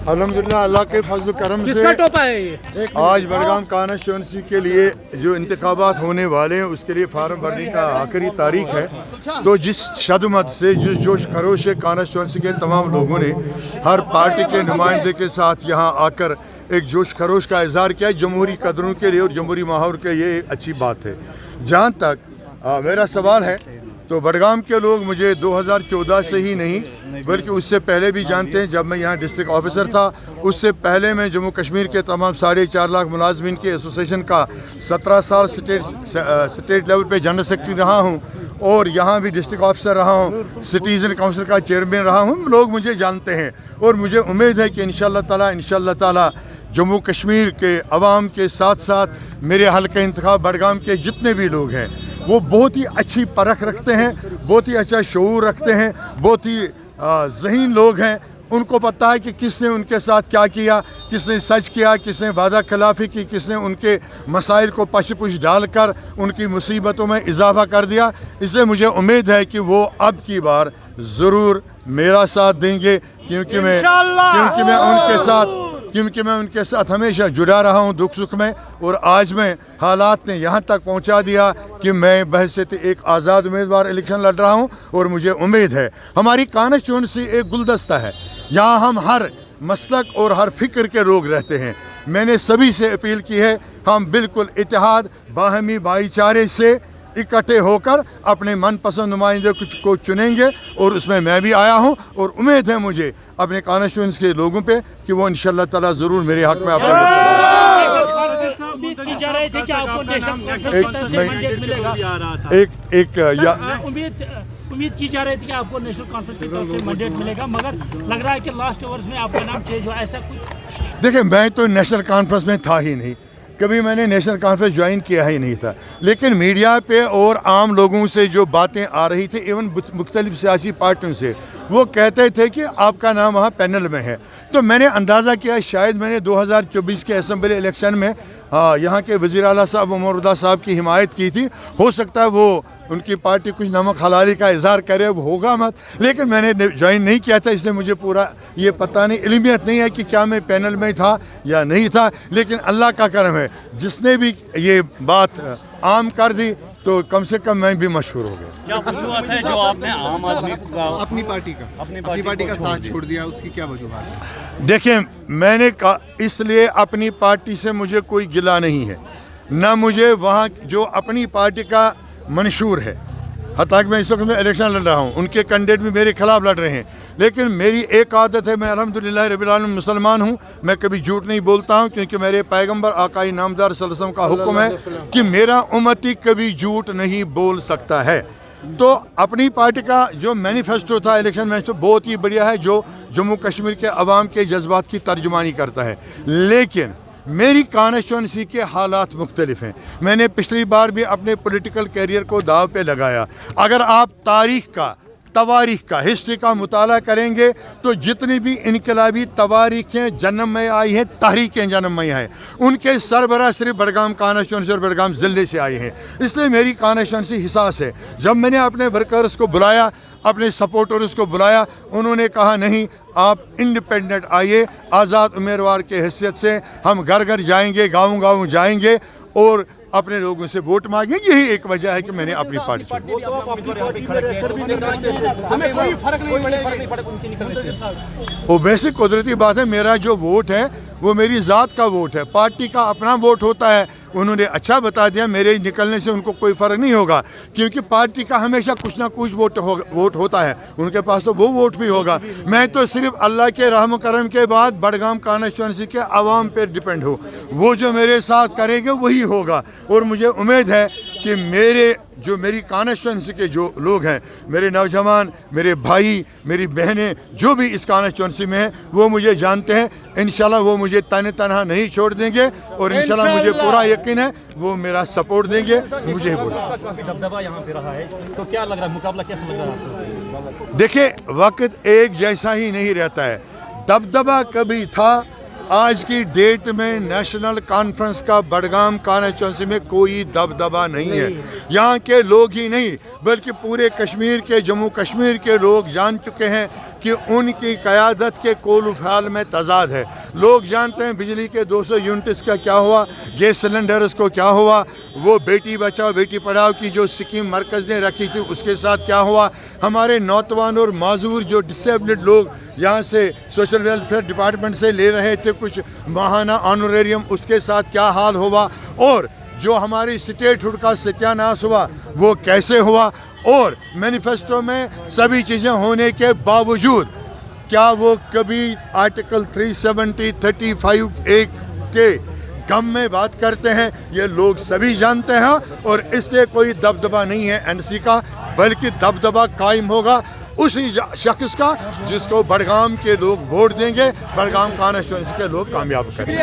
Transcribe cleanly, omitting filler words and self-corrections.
अल्हम्दुलिल्लाह अल्लाह के फजल करम से आज बड़गाम कॉन्स्टिट्यूंसी के लिए जो इंतखाबात होने वाले हैं उसके लिए फार्म भरने का आखिरी तारीख है। तो जिस शदमत से जिस जोश खरोश से कॉन्स्टिट्यूंसी के तमाम लोगों ने हर पार्टी के नुमाइंदे के साथ यहाँ आकर एक जोश खरोश का इजहार किया जमहूरी कदरों के लिए और जमहूरी माहौल के लिए एक अच्छी बात है। जहाँ तक मेरा सवाल है तो बड़गाम के लोग मुझे 2014 से ही नहीं बल्कि उससे पहले भी जानते हैं। जब मैं यहाँ डिस्ट्रिक्ट ऑफिसर था उससे पहले मैं जम्मू कश्मीर के तमाम 4.5 लाख मुलाजमीन के एसोसिएशन का 17 साल स्टेट लेवल पे जनरल सेक्रेटरी रहा हूँ और यहाँ भी डिस्ट्रिक्ट ऑफिसर रहा हूँ, सिटीज़न काउंसिल का चेयरमैन रहा हूँ। लोग मुझे जानते हैं और मुझे उम्मीद है कि इंशाअल्लाह ताला जम्मू कश्मीर के अवाम के साथ साथ मेरे हल्के इंतखाब बड़गाम के जितने भी लोग हैं वो बहुत ही अच्छी परख रखते हैं, बहुत ही अच्छा शऊर रखते हैं, बहुत ही ज़हीन लोग हैं। उनको पता है कि किसने उनके साथ क्या किया, किसने सच किया, किसने वादा खिलाफी की, किसने उनके मसाइल को पश डालकर उनकी मुसीबतों में इजाफा कर दिया। इसलिए मुझे उम्मीद है कि वो अब की बार ज़रूर मेरा साथ देंगे क्योंकि मैं उनके साथ हमेशा जुड़ा रहा हूं दुख सुख में। और आज मैं हालात ने यहाँ तक पहुँचा दिया कि मैं बहैसियत एक आज़ाद उम्मीदवार इलेक्शन लड़ रहा हूं और मुझे उम्मीद है हमारी कॉन्स्टिट्यूंसी एक गुलदस्ता है। यहाँ हम हर मसलक और हर फिक्र के लोग रहते हैं। मैंने सभी से अपील की है हम बिल्कुल इत्तेहाद बाहमी भाईचारे से इकट्ठे होकर अपने मनपसंद नुमाइंदे को चुनेंगे और उसमें मैं भी आया हूं और उम्मीद है मुझे अपने कॉन्स्टिट्यूंसी के लोगों पे कि वो इंशाअल्लाह ताला ज़रूर मेरे हक में उम्मीद की जा रही थी कि आपको नेशनल कॉन्फ्रेंस की तरफ से मैंडेट मिलेगा, मगर लग रहा है कि लास्ट ओवर्स में आपका नाम चेंज हुआ, ऐसा कुछ? देखिए मैं तो नेशनल कॉन्फ्रेंस में था ही नहीं, कभी मैंने नेशनल कॉन्फ्रेंस ज्वाइन किया ही नहीं था। लेकिन मीडिया पे और आम लोगों से जो बातें आ रही थी इवन मुख्तलिफ सियासी पार्टियों से, वो कहते थे कि आपका नाम वहाँ पैनल में है। तो मैंने अंदाज़ा किया शायद मैंने 2024 के असम्बली इलेक्शन में यहाँ के वज़ीर आला साहब उमर अब्दुल्ला साहब की हिमायत की थी। हो सकता है वो उनकी पार्टी कुछ नमक हलाली का इजहार करे, वो होगा मत, लेकिन मैंने ज्वाइन नहीं किया था इसलिए मुझे पूरा ये पता नहीं, इल्मियत नहीं है कि क्या मैं पैनल में था या नहीं था। लेकिन अल्लाह का करम है जिसने भी ये बात आम कर दी तो कम से कम मैं भी मशहूर हो गया। क्या वजूहत है जो आपने आम आदमी का अपनी पार्टी का साथ छोड़ दिया, उसकी क्या वजूहत है? देखिए मैंने कहा इसलिए अपनी पार्टी से मुझे कोई गिला नहीं है, ना मुझे वहाँ जो अपनी पार्टी का मंशूर है, हत्ता कि मैं इस वक्त में इलेक्शन लड़ रहा हूँ, उनके कैंडिडेट भी मेरे खिलाफ लड़ रहे हैं। लेकिन मेरी एक आदत है, मैं अल्हम्दुलिल्लाह रब्बिल आलमीन मुसलमान हूँ, मैं कभी झूठ नहीं बोलता हूँ क्योंकि मेरे पैगंबर आकाई नामदार सल्लल्लाहु अलैहि वसल्लम का हुक्म है कि मेरा उम्मती कभी झूठ नहीं बोल सकता है। तो अपनी पार्टी का जो मैनिफेस्टो था, इलेक्शन मैनिफेस्टो बहुत ही बढ़िया है जो जम्मू कश्मीर के अवाम के जज्बात की तर्जुमानी करता है। लेकिन मेरी कॉन्स्टिट्यूंसी के हालात मुख्तलिफ हैं। मैंने पिछली बार भी अपने पॉलिटिकल कैरियर को दाव पे लगाया। अगर आप तवारीख का हिस्ट्री का मुताला करेंगे तो जितनी भी इनकलाबी तवारीखें जन्म में आई हैं, तहरीकें जन्म में आई हैं, उनके सरबराह सिर्फ बड़गाम कॉन्स्टिट्यूंसी और बड़गाम ज़िले से आए हैं। इसलिए मेरी कॉन्स्टिट्यूंसी हिसास है। जब मैंने अपने वर्कर्स को बुलाया, अपने सपोर्टर्स को बुलाया, उन्होंने कहा नहीं आप इंडिपेंडेंट आइए, आज़ाद उम्मीदवार के हैसियत से हम घर घर जाएंगे, गाँव जाएंगे और अपने लोगों से वोट मांगे। यही एक वजह है कि मैंने अपनी पार्टी छोड़ी। वो वैसे कुदरती बात है, मेरा जो वोट है वो मेरी ज़ात का वोट है, पार्टी का अपना वोट होता है। उन्होंने अच्छा बता दिया, मेरे निकलने से उनको कोई फ़र्क नहीं होगा क्योंकि पार्टी का हमेशा कुछ ना कुछ वोट होता है, उनके पास तो वो वोट भी होगा। मैं तो सिर्फ अल्लाह के रहम करम के बाद बड़गाम कॉन्स्टिट्यूंसी के अवाम पर डिपेंड हूँ, वो जो मेरे साथ करेंगे वही होगा। और मुझे उम्मीद है कि मेरी कॉन्स्टिट्यूंसी के जो लोग हैं, मेरे नौजवान, मेरे भाई, मेरी बहनें जो भी इस कॉन्स्टिट्यूंसी में हैं, वो मुझे जानते हैं। इंशाल्लाह वो मुझे तनहा नहीं छोड़ देंगे और इंशाल्लाह मुझे पूरा यकीन है वो मेरा सपोर्ट देंगे। मुझे बोला काफी दबदबा यहाँ पे रहा है, तो क्या लग रहा है, मुकाबला कैसा लग रहा है आपको? देखिए, वक्त एक जैसा ही नहीं रहता है। दबदबा कभी था, आज की डेट में नेशनल कॉन्फ्रेंस का बडगाम कॉन्स्टिट्यूंसी में कोई दबदबा नहीं है। यहाँ के लोग ही नहीं बल्कि पूरे कश्मीर के, जम्मू कश्मीर के लोग जान चुके हैं कि उनकी क़यादत के कोल फ़ाल में तज़ाद है। लोग जानते हैं बिजली के 200 यूनिट्स का क्या हुआ, गैस सिलेंडर्स को क्या हुआ, वो बेटी बचाओ बेटी पढ़ाओ की जो स्कीम मरकज़ ने रखी थी उसके साथ क्या हुआ, हमारे नौजवान और माजूर जो डिसेबल्ड लोग यहाँ से सोशल वेलफेयर डिपार्टमेंट से ले रहे थे कुछ माहाना ऑनरेरियम, उसके साथ क्या हाल हुआ, और जो हमारी स्टेटहुड का सत्यानाश हुआ वो कैसे हुआ, और मैनिफेस्टो में सभी चीज़ें होने के बावजूद क्या वो कभी आर्टिकल 370, 35(a) के गम में बात करते हैं, ये लोग सभी जानते हैं। और इसलिए कोई दबदबा नहीं है एनसी का, बल्कि दबदबा कायम होगा उसी शख्स का जिसको बडगाम के लोग वोट देंगे, बडगाम कॉन्स्टिट्यूंसी के लोग कामयाब करेंगे।